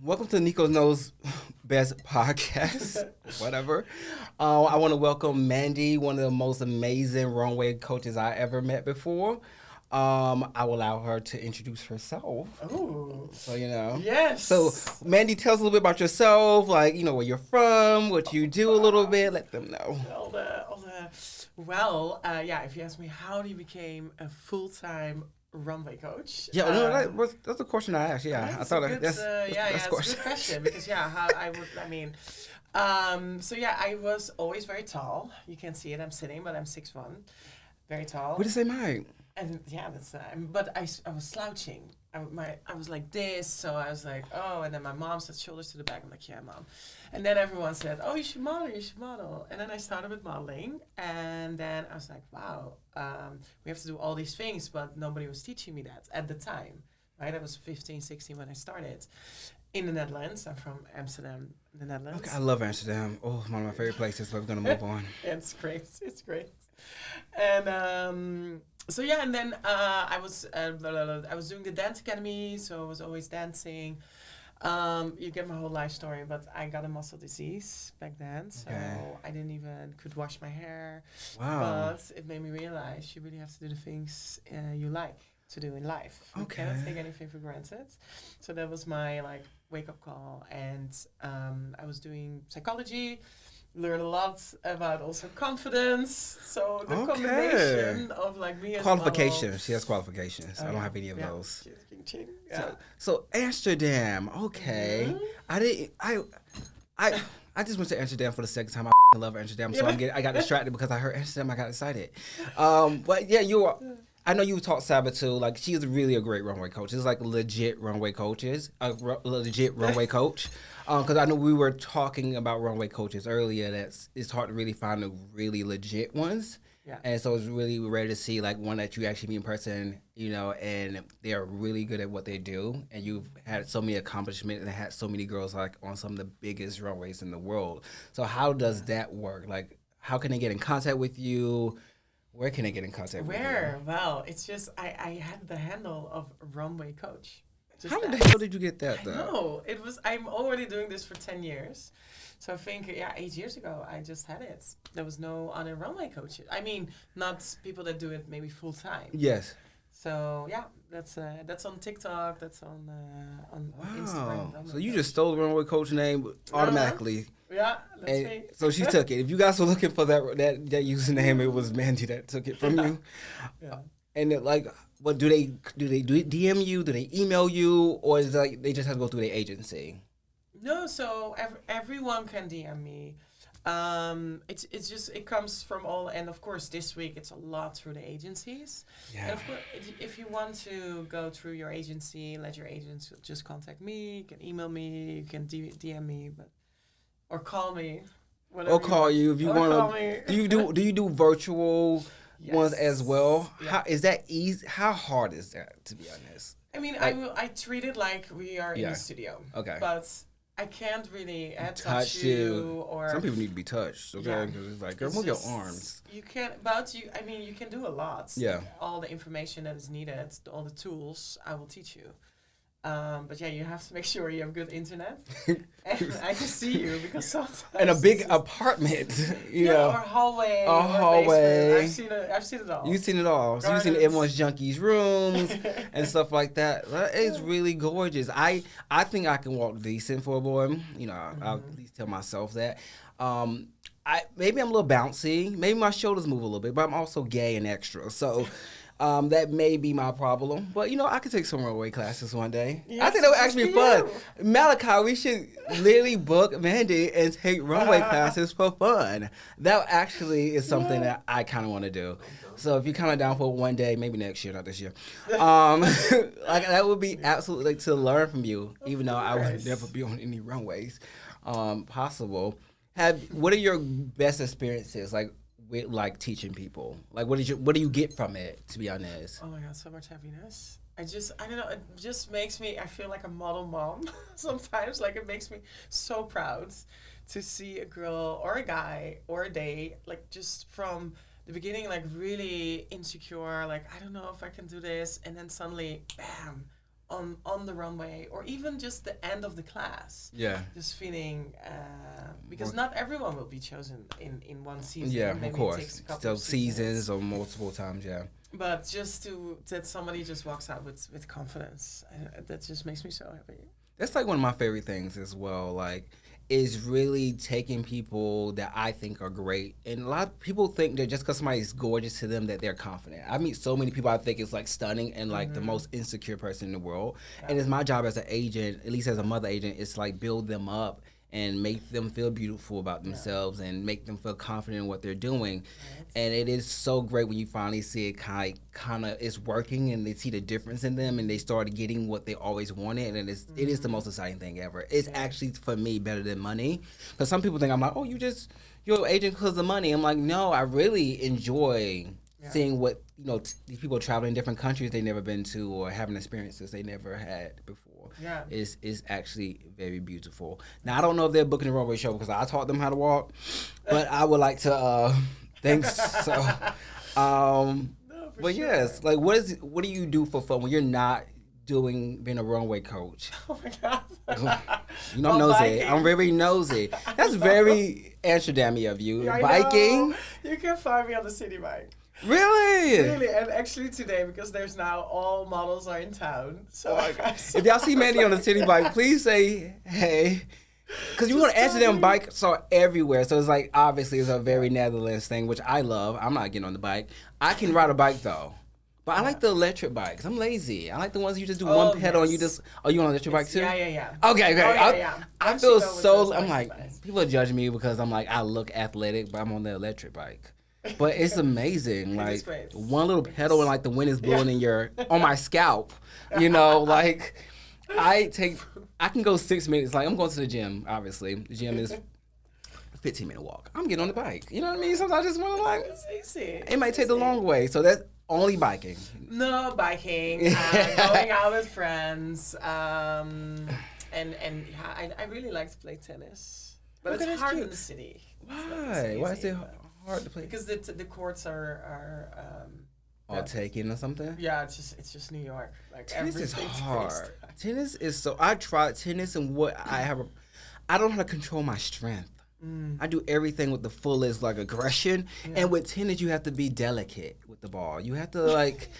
Welcome to Nico Knows Best podcast. Whatever. I want to welcome Mandy, one of the most amazing runway coaches I ever met before. I will allow her to introduce herself. Oh, So, you know. yes. So, Mandy, tell us a little bit about yourself, like, you know, where you're from, what you do a little bit. Let them know. Yeah, if you ask me how you became a full-time runway coach. Yeah, that's the question I asked. Yeah, I thought that's a good question because how I would, I was always very tall. You can't see it, I'm sitting, but I'm 6'1", very tall. What is it, Mike? And yeah, but I was slouching. I was like this, so I was like, oh, and then my mom said shoulders to the back. I'm like, yeah, mom. And then everyone said, oh, you should model. And then I started with modeling, and then I was like, wow, we have to do all these things, but nobody was teaching me that at the time, right? I was 15, 16 when I started in the Netherlands. I'm from Amsterdam, the Netherlands. Okay, I love Amsterdam. Oh, one of my favorite places, but we're going to move on. It's great. And and then I was doing the dance academy, so I was always dancing. You get my whole life story, but I got a muscle disease back then, so I didn't even could wash my hair. Wow! But it made me realize you really have to do the things you like to do in life. You cannot take anything for granted. So that was my wake up call, and I was doing psychology. Learn a lot about also confidence. So the combination of me as qualifications. model. She has qualifications. I don't have any of those. Yeah. So Amsterdam. Okay. Mm-hmm. I just went to Amsterdam for the second time. I love Amsterdam. So I got distracted because I heard Amsterdam. I got excited. But yeah, I know you taught Sabbath too. Like, she's really a great runway coach. It's like legit runway coaches, legit runway coach. Because I know we were talking about runway coaches earlier. It's hard to really find the really legit ones. Yeah. And so it's really rare to see one that you actually meet in person, and they are really good at what they do. And you've had so many accomplishments and had so many girls on some of the biggest runways in the world. So how does that work? How can they get in contact with you? Where can they get in contact with you? Well, it's just I had the handle of runway coach. How the hell did you get that, though? No, I'm already doing this for 10 years. So I think, 8 years ago, I just had it. There was no other runway coaches. I mean, not people that do it maybe full time. Yes. So, that's on TikTok, that's on Instagram. So you just stole the runway coach name automatically. Yeah, that's me. So she took it. If you guys were looking for that username, it was Mandy that took it from you. Yeah. And what do they DM you? Do they email you, or is it they just have to go through their agency? No, so everyone can DM me. It's just it comes from all, and of course this week it's a lot through the agencies. Yeah. And of course, if you want to go through your agency, let your agents just contact me. You can email me. You can DM me, or call me. Or call you if you want to. Do you do virtual? Yes. Ones as well. Yeah. How is that easy? How hard is that, to be honest? I mean, I treat it like we are in the studio. Okay. But I can't really touch you. Or some people need to be touched. Okay, because it's girl, move your arms. You can't, but you can do a lot. Yeah. All the information that is needed, all the tools, I will teach you. But you have to make sure you have good internet. And I can see you because sometimes. And a big apartment, or hallway. A hallway. I've seen it all. You've seen it all. So you've seen everyone's junkies' rooms and stuff like that. It's really gorgeous. I think I can walk decent for a boy. I'll at least tell myself that. Maybe I'm a little bouncy. Maybe my shoulders move a little bit, but I'm also gay and extra. So. That may be my problem, but I could take some runway classes one day. Yes, I think that would actually be fun. Malachi, we should literally book Mandy and take runway classes for fun. That actually is something that I kind of want to do. So if you're kind of down for one day, maybe next year, not this year, that would be absolutely to learn from you. Even though I would never be on any runways possible. What are your best experiences with teaching people? What do you get from it, to be honest? Oh my God, so much happiness. I don't know, it just makes me, I feel like a model mom sometimes. It makes me so proud to see a girl or a guy or a day, just from the beginning, really insecure, I don't know if I can do this, and then suddenly, bam, on the runway, or even just the end of the class. Yeah. Just feeling, because not everyone will be chosen in one season. Yeah, Maybe of it course. takes a couple So of seasons or multiple times, yeah. But just that somebody just walks out with confidence, that just makes me so happy. That's like one of my favorite things as well. Like, is really taking people that I think are great. And a lot of people think that just because somebody's gorgeous to them that they're confident. I meet so many people I think is like stunning and like the most insecure person in the world. Yeah. And it's my job as an agent, at least as a mother agent, is to like build them up and make them feel beautiful about themselves and make them feel confident in what they're doing. Right. And it is so great when you finally see it kind of is working and they see the difference in them and they start getting what they always wanted. And it is the most exciting thing ever. It's actually, for me, better than money. Because some people think I'm like, oh, you're an agent because of money. I'm like, no, I really enjoy seeing what, these people traveling in different countries they've never been to or having experiences they never had before. Yeah, is actually very beautiful. Now I don't know if they're booking a runway show because I taught them how to walk, but I would like to think so. But sure. Yes, like what do you do for fun when you're not being a runway coach? Oh my God! I'm nosy. Biking. I'm very nosy. That's very Amsterdam-y of you. Yeah, biking. Know. You can find me on the city bike. Really? Really, and actually today, because there's now all models are in town. So if y'all see Mandy on the city bike, please say hey. Because you want to Amsterdam bikes are everywhere. So it's like, obviously, it's a very Netherlands thing, which I love. I'm not getting on the bike. I can ride a bike, though. But I like the electric bikes. I'm lazy. I like the ones you just do one pedal and you just... Are you on an electric bike, too? Yeah. Okay. I feel so... I'm like, nice. People are judging me because I'm like, I look athletic, but I'm on the electric bike. But it's amazing. Like, one little pedal and like the wind is blowing in on my scalp. Like, I can go 6 minutes. Like, I'm going to the gym, obviously. The gym is a 15-minute walk. I'm getting on the bike. You know what I mean? Sometimes I just want to like... It's easy. It might take the long way. So that's only biking. No, biking. Going out with friends. And I really like to play tennis. But it's hard in the city. Why? Why is it hard to play? Because the courts are all taken or something. Yeah, it's just New York. Like, tennis is hard. Tennis is so. I tried tennis and I don't know how to control my strength. I do everything with the fullest like aggression, and with tennis you have to be delicate with the ball. You have to like.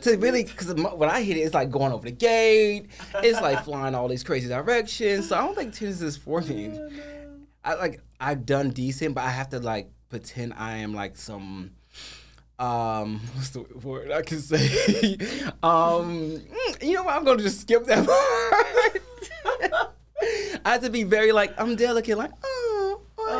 To really, because when I hit it, it's like going over the gate. It's like flying all these crazy directions. So I don't think tennis is for me. I've done decent, but I have to like pretend I am like some what's the word I can say? You know what? I'm gonna just skip that part. I have to be very like I'm delicate, like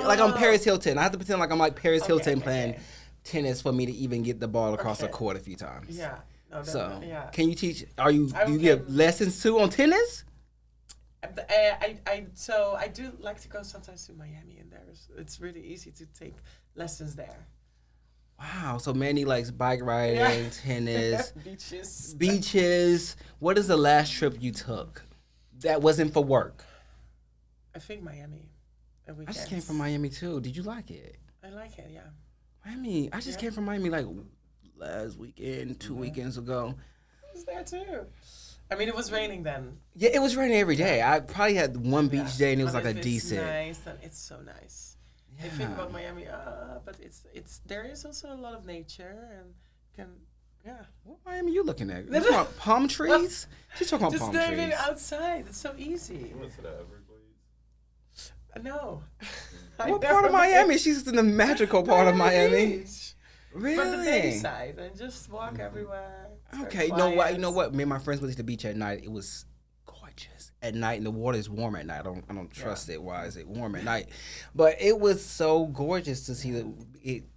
like I'm Paris Hilton. I have to pretend like I'm like Paris Hilton playing tennis for me to even get the ball across the court a few times. Yeah. No, so can you teach? Do you give lessons too on tennis? I do like to go sometimes to Miami, and it's really easy to take lessons there. Wow, so Mandy likes bike riding, tennis, beaches. What is the last trip you took that wasn't for work? I think Miami. I just came from Miami too. Did you like it? I like it, yeah. Miami. I just came from Miami like last weekend, 2 weekends ago. I was there too. I mean, it was raining then. Yeah, it was raining every day. I probably had one beach day, and it was like a decent. Nice, then it's so nice. Yeah. I think about Miami, but it's there is also a lot of nature and What Miami you looking at? You talking about palm trees? She's talking about palm trees. Just living outside. It's so easy. You went to the Everglades? No. What part of Miami? She's in the magical part of Miami. Beach. Really? From the bayside and just walk everywhere. Okay, you know what? Me and my friends went to the beach at night. It was gorgeous at night, and the water is warm at night. I don't trust it. Why is it warm at night? But it was so gorgeous to see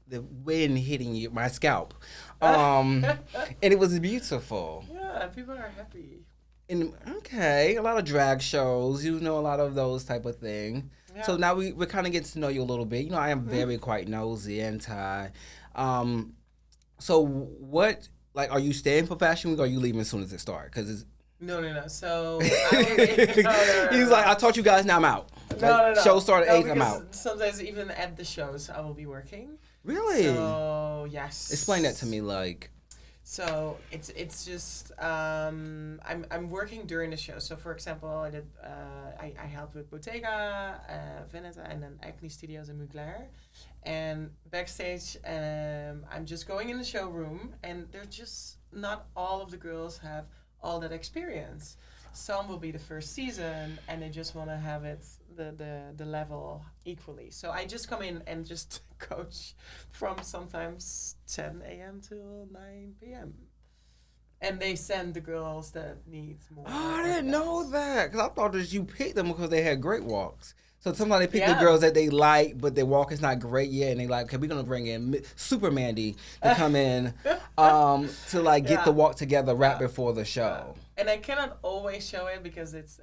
the wind hitting my scalp, and it was beautiful. Yeah, people are happy. And a lot of drag shows. A lot of those type of thing. Yeah. So now we're kind of getting to know you a little bit. I am very quite nosy, anti. So what? Like, are you staying for Fashion Week or are you leaving as soon as it starts? Because No. So he's like, I taught you guys, now I'm out. No. Show started at 8, I'm out. Sometimes even at the shows, I will be working. Really? So yes. Explain that to me, like. So it's just I'm working during the show. So for example, I did I helped with Bottega, Veneta, and then Acne Studios in Mugler. And backstage, I'm just going in the showroom, and they're just not all of the girls have all that experience. Some will be the first season, and they just want to have it the level equally. So I just come in and just coach from sometimes 10 a.m. till 9 p.m. And they send the girls that need more. Oh, I didn't know that. Because I thought that you picked them because they had great walks. So somebody picked the Yeah. girls that they like, but their walk is not great yet, and they like, okay, we're gonna bring in Super Mandy to come in, to like get the walk together right before the show. And I cannot always show it because it's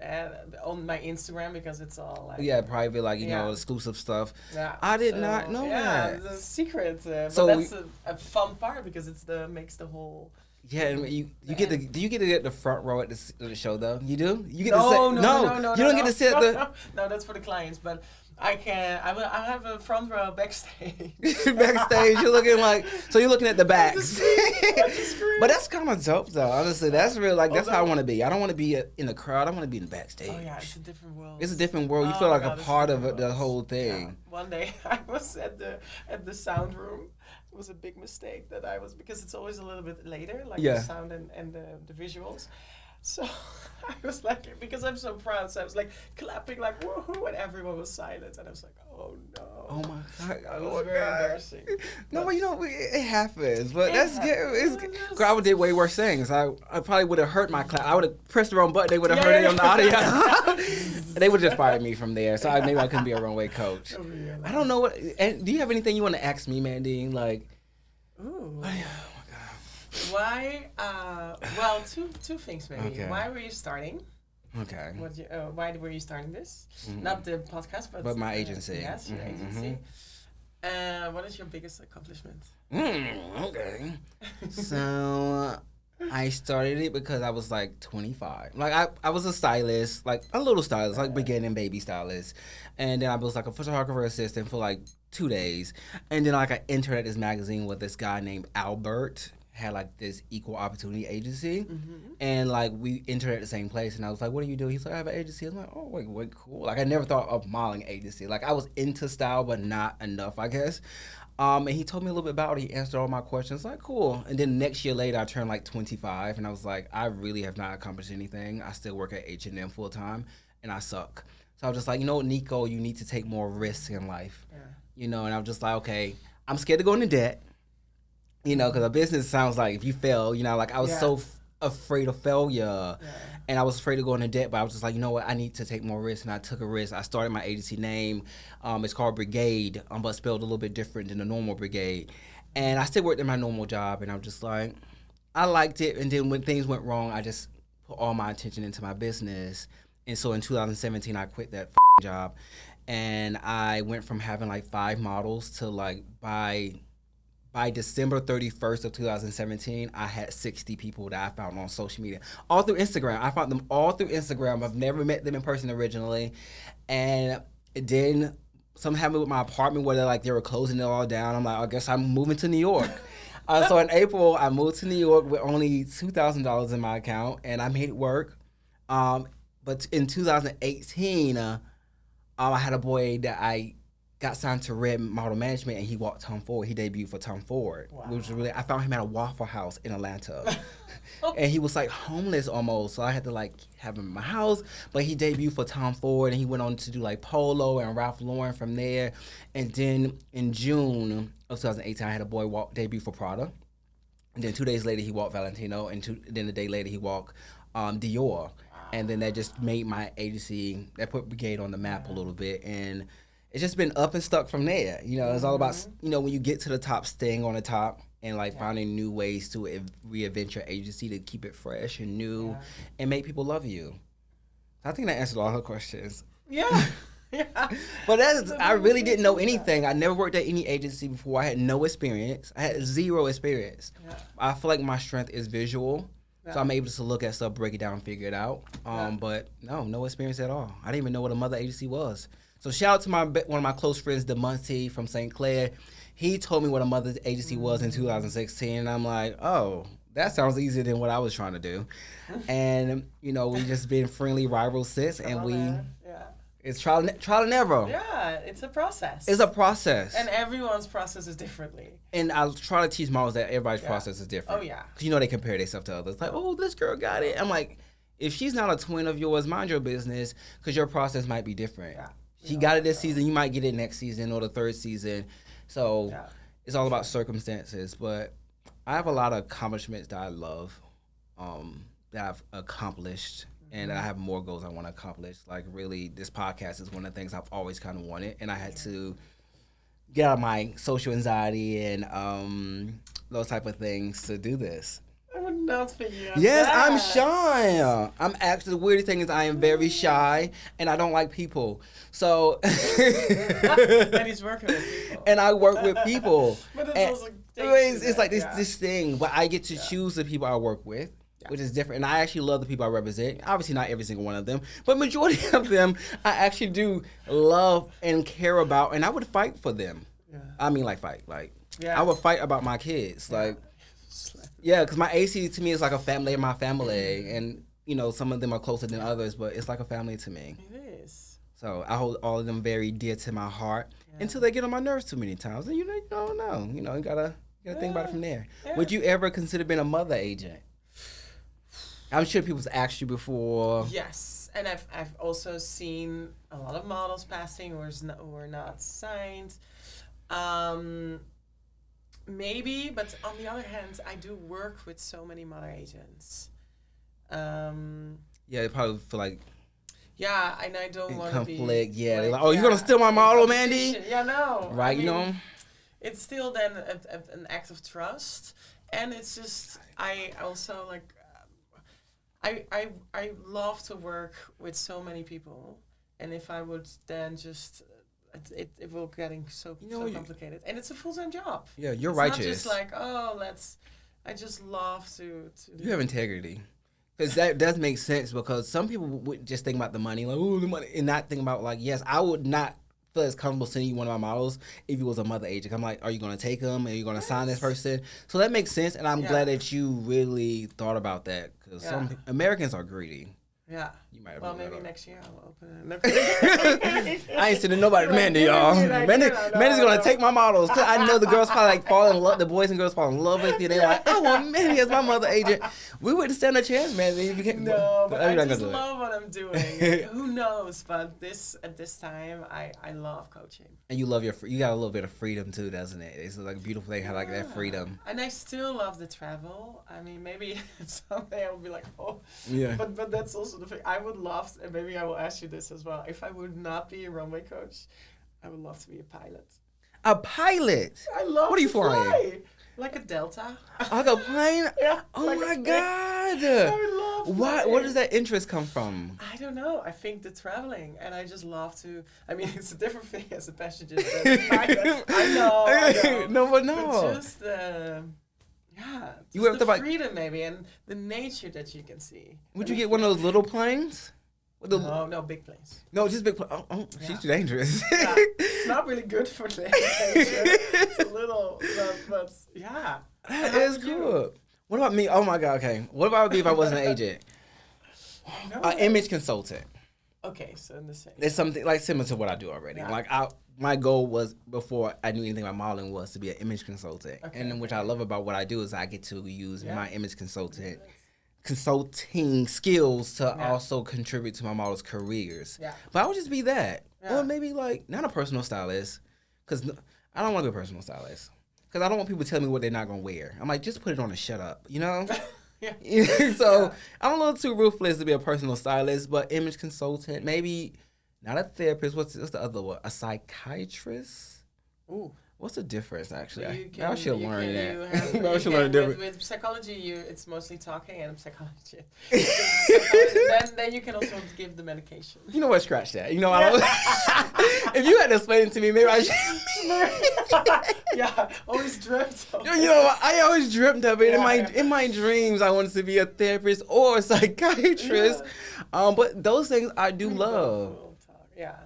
on my Instagram because it's all like Private, like you know, exclusive stuff. Yeah, I did not know that. Yeah, it's a secret. So but that's a fun part because it's makes the whole. Yeah, and you get to do you get to get the front row at the show though? You do? You get No, to sit, you don't get to sit at the No, that's for the clients, but I can. I have a front row backstage. backstage. You're looking like you're looking at the backs. Screen. But that's kind of dope though. Honestly, that's real. Like that's how I want to be. I don't want to be in the crowd. I want to be in the backstage. Oh yeah, it's a different world. It's a different world. You feel like a part of it, the whole thing. Yeah. One day I was at the sound room. It was a big mistake that I was because it's always a little bit later, like the sound and the visuals. So I was like, because I'm so proud, so I was like clapping like woohoo, and everyone was silent, and I was like, oh no. Oh my god, it was very embarrassing. No, but you know it happens, but that's good. It's I did way worse things. I probably would have hurt my clap. I would have pressed the wrong button. They would have heard it on the audio. They would just fire me from there. So maybe I couldn't be a runway coach. I don't know what. And do you have anything you want to ask me, Mandy? Like, ooh. Why? Well, two things maybe. Okay. Why were you starting? Okay. Why were you starting this? Not the podcast, but my agency. Yes, your agency. What is your biggest accomplishment? Okay. So I started it because I was like 25. Like I was a stylist, like a little stylist, like beginning baby stylist. And then I was like a photographer assistant for like 2 days. And then like I entered at this magazine with this guy named Albert. Had like this equal opportunity agency, and like we entered at the same place, and I was like, "What do you do?" He's like, "I have an agency." I'm like, "Oh, wait, cool." Like I never thought of modeling agency. Like I was into style, but not enough, I guess. And he told me a little bit about it. He answered all my questions. Like, cool. And then next year later, I turned like 25, and I was like, I really have not accomplished anything. I still work at H&M full time, and I suck. So I was just like, you know what, Nico, you need to take more risks in life. Yeah. You know, and I was just like, okay, I'm scared to go into debt. You know, because a business sounds like if you fail, you know, like I was so afraid of failure. Yeah. And I was afraid of going into debt, but I was just like, you know what, I need to take more risks. And I took a risk. I started my agency name. It's called Brigade, but spelled a little bit different than the normal Brigade. And I still worked in my normal job, and I was just like, I liked it. And then when things went wrong, I just put all my attention into my business. And so in 2017, I quit that job. And I went from having like 5 models to like by December 31st of 2017, I had 60 people that I found on social media. All through Instagram. I found them all through Instagram. I've never met them in person originally. And then something happened with my apartment where they were closing it all down. I'm like, I guess I'm moving to New York. So in April, I moved to New York with only $2,000 in my account, and I made it work. But in 2018, I had a boy that I got signed to Red Model Management, and he walked Tom Ford. He debuted for Tom Ford, which was really. I found him at a Waffle House in Atlanta, and he was like homeless almost. So I had to like have him in my house. But he debuted for Tom Ford, and he went on to do like Polo and Ralph Lauren from there. And then in June of 2018, I had a boy debut for Prada, and then 2 days later he walked Valentino, and then a day later he walked Dior, and then that just made my agency. That put Brigade on the map a little bit, and it's just been up and stuck from there. You know, it's all about, you know, when you get to the top, staying on the top and like finding new ways to reinvent your agency to keep it fresh and new and make people love you. I think that answered all her questions. Yeah. But I really didn't know anything. I never worked at any agency before. I had no experience. I had 0 experience. Yeah. I feel like my strength is visual. Yeah. So I'm able to look at stuff, break it down, and figure it out. But no experience at all. I didn't even know what a mother agency was. So shout out to one of my close friends, DeMonte from St. Clair. He told me what a mother agency was in 2016, and I'm like, oh, that sounds easier than what I was trying to do. And, you know, we just been friendly rivals since, and it's trial and error. Yeah, it's a process. It's a process. And everyone's process is differently. And I try to teach models that everybody's process is different. Oh, yeah. Because, you know, they compare themselves to others. Like, oh, this girl got it. I'm like, if she's not a twin of yours, mind your business, because your process might be different. Yeah. She got it this season, you might get it next season or the third season. So it's all about circumstances. But I have a lot of accomplishments that I love, that I've accomplished, and I have more goals I want to accomplish. Like, really, this podcast is one of the things I've always kind of wanted, and I had to get out of my social anxiety and those type of things to do this. I would not figure out Yes, that. I'm shy. I'm actually, the weirdest thing is I am very shy, and I don't like people. So. And he's working with people. And I work with people. But it's like this thing, but I get to choose the people I work with, which is different. And I actually love the people I represent. Obviously, not every single one of them, but majority of them I actually do love and care about, and I would fight for them. Yeah. I mean, like fight, like I would fight about my kids, like. Yeah, because my AC to me is like a family in my family, and you know some of them are closer than others, but it's like a family to me. It is. So I hold all of them very dear to my heart until they get on my nerves too many times, and you don't know. You know, you gotta think about it from there. Yeah. Would you ever consider being a mother agent? I'm sure people's asked you before. Yes, and I've also seen a lot of models passing who are not signed. Maybe, but on the other hand, I do work with so many mother agents. Yeah, they probably feel like. Yeah, and I don't want to be conflict. Yeah, they're like, oh, you're gonna steal my model, Mandy? Yeah, no. Right, I mean, you know. It's still then an act of trust, and it's just I also like. I love to work with so many people, and if I would then just. It will getting so complicated, and it's a full-time job. Yeah, you're it's righteous. Not just like I just love to. You have integrity, because that does make sense. Because some people would just think about the money, like the money, and not think about like, yes, I would not feel as comfortable sending you one of my models if you was a mother agent. I'm like, are you gonna take them? Are you gonna sign this person? So that makes sense, and I'm glad that you really thought about that, because some Americans are greedy. Yeah. You might have maybe next year I'll open it. I ain't sending nobody to Mandy, y'all. Mandy's gonna take my models. Cause I know the girls probably like fall in love. The boys and girls fall in love with you. They're like, I want Mandy as my mother agent. We wouldn't stand a chance, Mandy. No, but I just love what I'm doing. Who knows? But at this time, I love coaching. And you love you got a little bit of freedom too, doesn't it? It's like a beautiful thing, have like that freedom. And I still love the travel. I mean, maybe someday I will be like, oh, yeah. But that's also the thing. I would love, and maybe I will ask you this as well. If I would not be a runway coach, I would love to be a pilot. A pilot? I love. What are you flying? Like a Delta. Like a plane? Yeah. Oh like my God. I love flying. Where does that interest come from? I don't know. I think the traveling, and I just love to. I mean, it's a different thing as a passenger than a pilot. I know. No. But just you have the freedom maybe, and the nature that you can see. Would you get one of those little planes? No, big planes. No, just big planes. Oh, she's too dangerous. Yeah. It's not really good for the nature. It's a little, but yeah. That is cool. What about me? Oh my God, okay. What about me if I wasn't an agent? An image consultant. Okay, so in the same. It's something like similar to what I do already. Yeah. Like my goal was, before I knew anything about modeling, was to be an image consultant. Okay. And then which I love about what I do is I get to use my image consulting skills to also contribute to my models' careers. Yeah. But I would just be that. Yeah. Or maybe like not a personal stylist, because I don't want to be a personal stylist. Because I don't want people telling me what they're not going to wear. I'm like, just put it on and shut up, you know? So I'm a little too ruthless to be a personal stylist, but image consultant, maybe not a therapist. What's the other one? A psychiatrist? Ooh. What's the difference, actually? I should learn that. I should learn different. With psychology, it's mostly talking, and psychology. then you can also give the medication. You know what? Scratch that. You know, if you had to explain it to me, maybe I should. Yeah, always dreamt of it. You know, I always dreamt of it. In my dreams, I wanted to be a therapist or a psychiatrist. Yeah. But those things I do love. Yeah.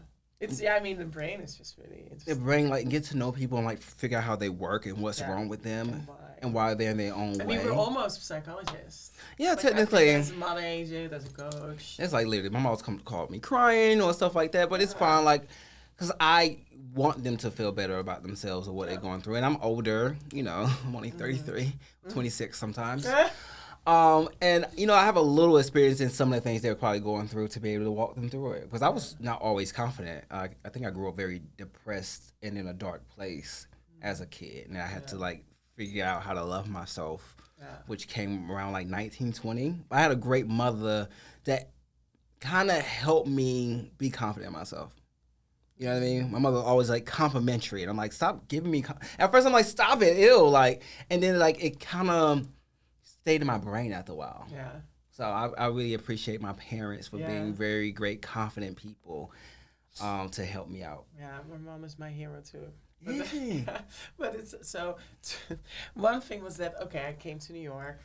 I mean, the brain is just really The interesting. brain, like, get to know people and, like, figure out how they work and what's Yeah. wrong with them And why. and why they're in their own I way. mean, we're almost psychologists. Yeah, Like, technically. as a mother agent, as a coach. It's like literally, my mom's come to call me crying or stuff like that, but it's fine, like, because I want them to feel better about themselves or what they're going through. And I'm older, you know, I'm only 33, 26 sometimes. And, you know, I have a little experience in some of the things they're probably going through to be able to walk them through it. Because I was not always confident. I think I grew up very depressed and in a dark place as a kid. And I had to, like, figure out how to love myself, which came around, like, 1920. I had a great mother that kind of helped me be confident in myself. You know what I mean? My mother always, like, complimentary. And I'm like, stop giving me... At first, I'm like, stop it, ew. Like, and then, like, it kind of... stayed in my brain after a while. Yeah. So I really appreciate my parents for being very great, confident people to help me out. Yeah, my mom is my hero too. But it's so. One thing was that I came to New York.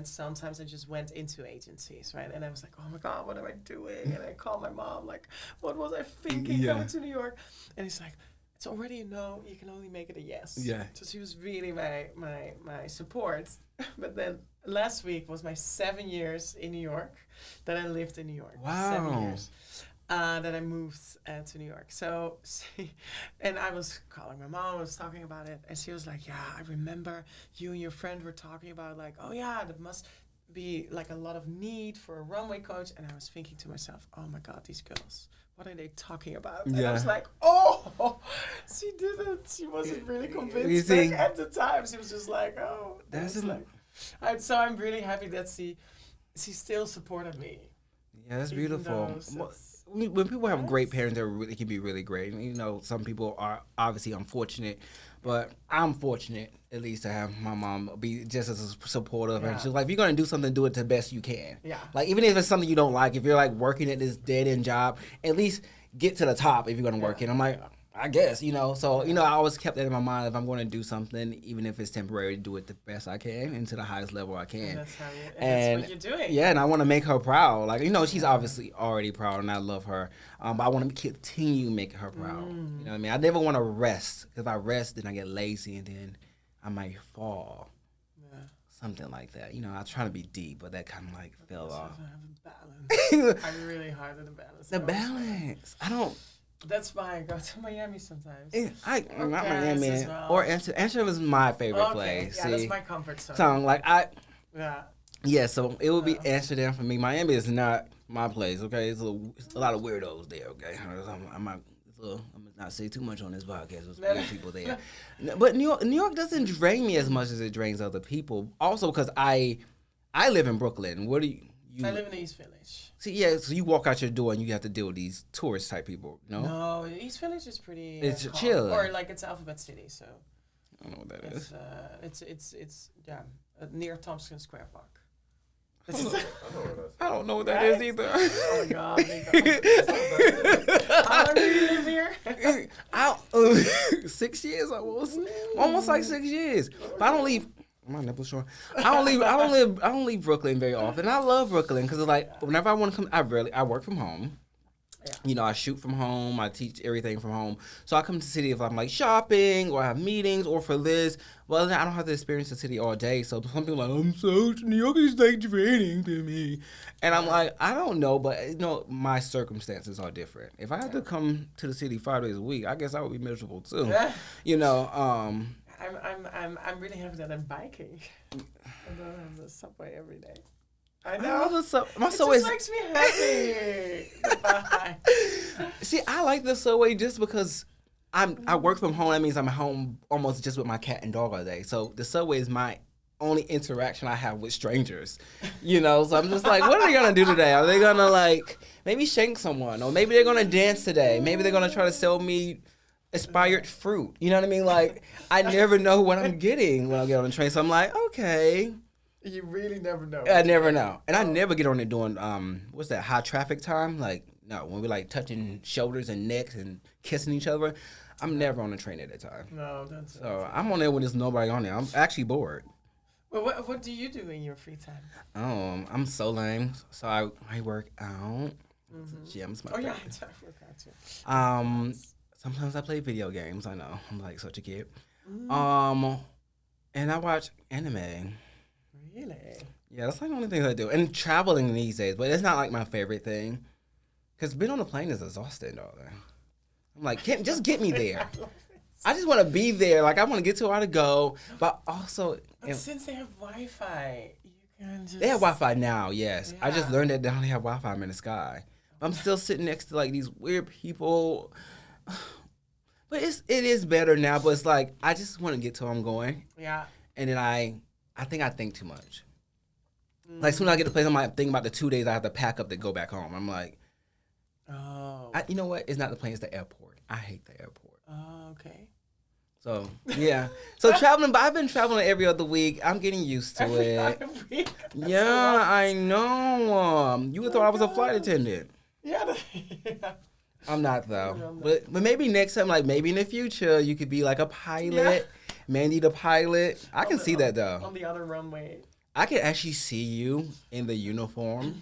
Sometimes I just went into agencies, right? And I was like, oh my God, what am I doing? And I called my mom, like, what was I thinking coming to New York? And it's like, it's already a no, you can only make it a yes. Yeah. So she was really my support. But then last week was my 7 years in New York that I lived in New York. Wow. 7 years. That I moved to New York. So, and I was calling my mom, I was talking about it, and she was like, yeah, I remember you and your friend were talking about, like, oh yeah, there must be like a lot of need for a runway coach. And I was thinking to myself, oh my God, these girls, what are they talking about? And I was like, oh, she didn't. She wasn't really convinced at the time. She was just like, oh. So I'm really happy that she still supported me. Yeah, that's beautiful. When people have great parents, they can be really great. And, you know, some people are obviously unfortunate, but I'm fortunate at least to have my mom be just as supportive. And she's like, if you're going to do something, do it the best you can. Yeah. Like, even if it's something you don't like, if you're, like, working at this dead-end job, at least get to the top if you're going to work it. I'm like, I guess, you know. So, you know, I always kept that in my mind. If I'm going to do something, even if it's temporary, do it the best I can and to the highest level I can. And that's what you're doing. Yeah, and I want to make her proud. Like, you know, she's obviously already proud, and I love her. But I want to continue making her proud. You know what I mean? I never want to rest. If I rest, then I get lazy, and then I might fall. Yeah. Something like that. You know, I try to be deep, but that kind of, like, fell off. I'm really hard at the balance. The balance. I don't... That's why I go to Miami sometimes. Not Miami or Amsterdam. Amsterdam is my favorite place. Yeah, that's my comfort zone. So yeah. So it would be Amsterdam for me. Miami is not my place. Okay, it's a lot of weirdos there. Okay, I'm not say too much on this podcast. There's weird people there, but New York doesn't drain me as much as it drains other people. Also, because I live in Brooklyn. What do you? I live in the East Village. See, yeah, so you walk out your door and you have to deal with these tourist type people, no? No, East Village is pretty it's calm. Chill. Or like it's Alphabet City, so. I don't know what that is. It's near Tompkins Square Park. I don't know what that is either. Oh my God, how long do you live here? 6 years almost like 6 years. But I don't leave. My nipple's showing. I don't leave Brooklyn very often. I love Brooklyn because it's like whenever I want to come, I work from home. Yeah. You know, I shoot from home. I teach everything from home. So I come to the city if I'm like shopping or I have meetings or for this. Well, then I don't have to experience the city all day. So some people are like, I'm so New York is like draining to me, and I'm like, I don't know, but you know, my circumstances are different. If I had to come to the city 5 days a week, I guess I would be miserable too. Yeah. You know. I'm really happy that I'm biking. I'm on the subway every day. I know. My subway just makes me happy. See, I like the subway just because I work from home. That means I'm at home almost just with my cat and dog all day. So the subway is my only interaction I have with strangers. You know, so I'm just like, what are they gonna do today? Are they gonna like maybe shank someone, or maybe they're gonna dance today? Maybe they're gonna try to sell me expired fruit. You know what I mean? Like, I never know what I'm getting when I get on the train. So I'm like, okay. You really never know. I never know. And I never get on it doing, what's that, high traffic time? Like, no, when we're like touching shoulders and necks and kissing each other. I'm never on the train at that time. No, that's so I'm on there when there's nobody on there. I'm actually bored. Well, what do you do in your free time? I'm so lame. So I work out. Gym's my Oh yeah, favorite. I forgot to. Sometimes I play video games. I know I'm like such a kid. Mm, And I watch anime. really? Yeah, that's like the only thing I do. And traveling these days, but it's not like my favorite thing. Cause being on a plane is exhausting, darling. I'm like, just get me there. I just want to be there. Like I want to get to where to go, but also But since they have Wi-Fi, you can just. they have Wi-Fi now. Yes, I just Yeah. learned that they only have Wi-Fi in the sky. I'm still sitting next to like these weird people. But it is better now. But it's like I just want to get to where I'm going, Yeah. and then I think too much. Like soon as I get to the place, I'm like thinking about the 2 days I have to pack up to go back home. I'm like, Oh. you know what? It's not the plane, it's the airport. I hate the airport. Oh, okay. So yeah. So traveling, but I've been traveling every other week. I'm getting used to Every it. other week. That's a Yeah, lot. I know. You would thought I was a flight attendant. Yeah. Yeah. I'm not though. No, I'm not. But maybe next time, like maybe in the future, you could be like a pilot. Mandy the pilot. I can see that though. On the other runway. I can actually see you in the uniform.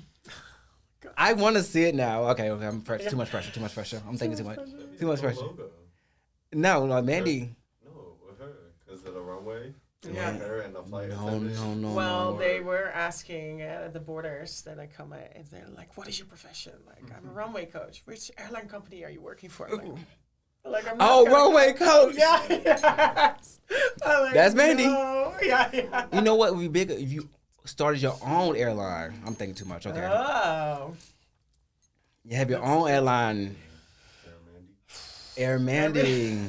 God. I want to see it now. Okay, I'm fresh. Too much pressure. I'm thinking too much. Too much pressure. Logo. No, Mandy. No, with her. Because of the runway. Yeah. Her and the flight No. Well, they were asking at the borders that I come at, and they're like, "What is your profession?" Like, I'm a runway coach. Which airline company are you working for? Like I'm not Oh, gonna runway go- coach. Yeah, yes. I'm like, That's Mandy. No. Yeah. You know what would be big if you started your own airline? I'm thinking too much. Okay. Oh. You have your own airline. Air Mandy.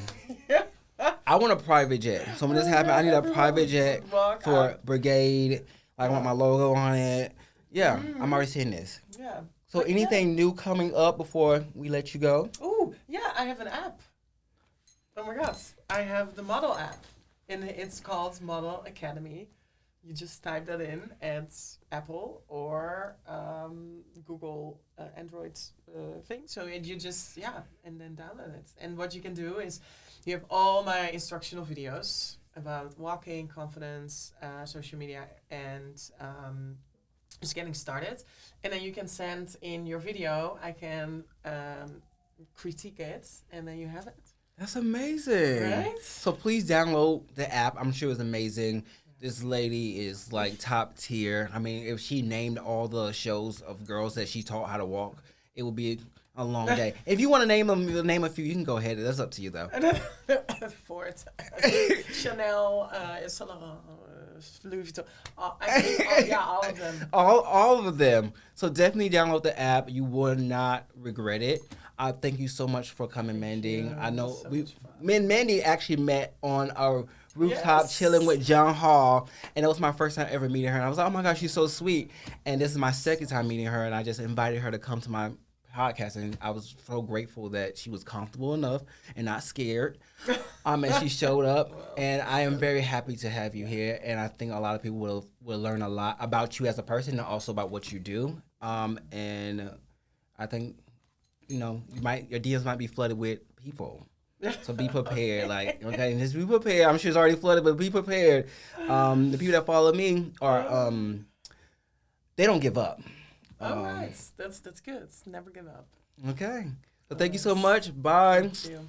I want a private jet. So when this happens, I need a private jet for Brigade. I want my logo on it. Yeah, I'm already seeing this. Yeah. So anything new coming up before we let you go? Ooh, yeah, I have an app. Oh my god. I have the model app. And it's called Model Academy. You just type that in at Apple or Google Android thing. So you just, and then download it. And what you can do is you have all my instructional videos about walking, confidence, social media, and just getting started. And then you can send in your video. I can critique it, and then you have it. That's amazing. Right? So please download the app. I'm sure it's amazing. This lady is like top tier. I mean, if she named all the shows of girls that she taught how to walk, it would be a long day. If you want to name a few, you can go ahead. That's up to you, though. Ford, Chanel, Saint Laurent, Louis Vuitton. All of them. All of them. So definitely download the app. You will not regret it. Thank you so much for coming, Mandy. I know So me much fun. and Mandy actually met on our rooftop Yes. chilling with John Hall, and it was my first time ever meeting her. And I was like, oh my gosh, she's so sweet. And this is my second time meeting her, and I just invited her to come to my podcast, and I was so grateful that she was comfortable enough and not scared. And she showed up, and I am very happy to have you here. And I think a lot of people will learn a lot about you as a person and also about what you do. And I think your DMs might be flooded with people. So be prepared, okay, just be prepared. I'm sure it's already flooded, but be prepared. The people that follow me are, they don't give up. All right, that's good. Never give up. Okay. So thank you so much. Bye. Thank you.